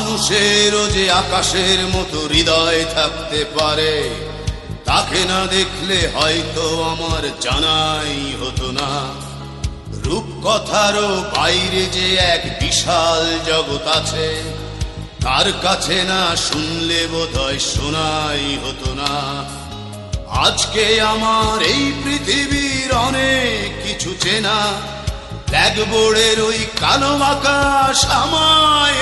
মানুষেরও যে আকাশের মতো হৃদয় থাকতে পারে, তাকে না দেখলে হয়তো আমার জানাই হতো না। রূপকথারও বাইরে যে এক বিশাল জগৎ আছে, তার কাছে না শুনলে বোধহয় শোনাই হতো না। আজকে আমার এই পৃথিবীর অনেক কিছু চেনা, ব্ল্যাকবোর্ডের ওই কালো আকাশ আমায়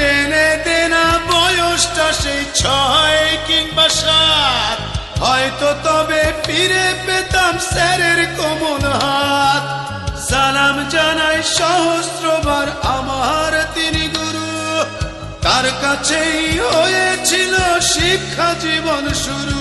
এনে দেনা বয়সটা সেই 6 কিংবা 7, হয়তো তবে ফিরে পেতাম স্যারের কোমল হাত। সালাম জানাই সহস্রবার আমার তিনি গুরু, তার কাছেই হয়েছিল শিক্ষা জীবন শুরু।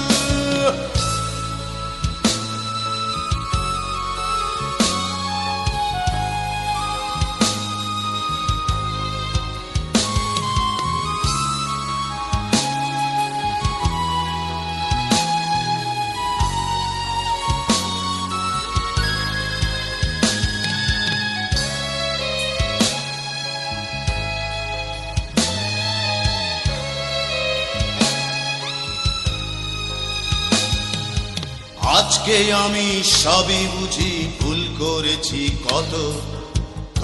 আজকে আমি সবই বুঝি, ভুল করেছি কত।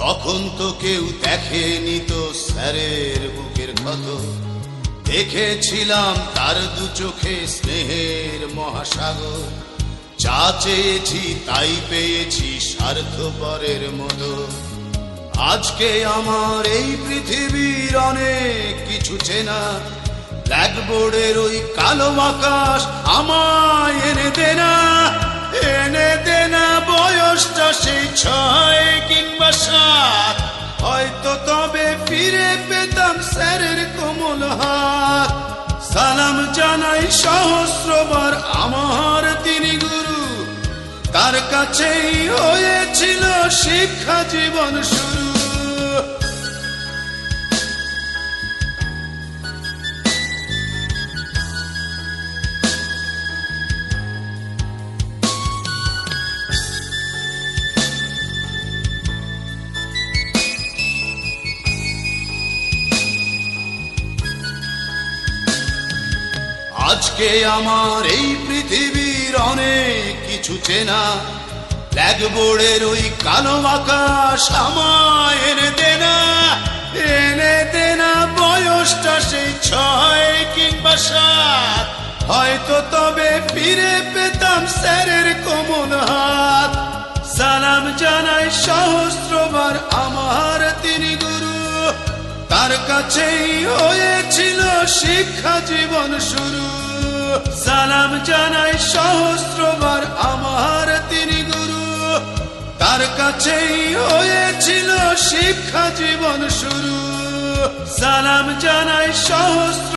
তখন তো কেউ দেখেনি তো স্যারের বুকের ক্ষত। দেখেছিলাম তার দু চোখে স্নেহের মহাসাগর, যা চেয়েছি তাই পেয়েছি স্বার্থপরের মতো। আজকে আমার এই পৃথিবীর অনেক কিছু চেনা, ব্ল্যাকবোর্ডের ওই কালো আকাশ আমায় এনে দেনা বয়সটা সেই 6 কিংবা 7, হয়তো তবে ফিরে পেতাম স্যারের কোমল হাত। সালাম জানাই সহস্রবার আমার তিনি গুরু, তার কাছেই হয়েছিল শিক্ষা জীবন শুরু। আজকে আমার এই পৃথিবীর অনেক কিছু চেনা, ব্ল্যাকবোর্ডের ওই কালো আকাশ আমায় এনে দেনা বয়সটা সেই 6 কিংবা 7, হয়তো তবে ফিরে পেতাম স্যারের কোমল হাত। সালাম জানাই সহস্রবার আমার তিনি গুরু, তার কাছেই হয়েছিল শিক্ষা জীবন শুরু। সালাম জানাই সহস্রবার আমার তিনি গুরু, তার কাছেই হয়েছিল শিক্ষা জীবন শুরু। সালাম জানাই সহস্র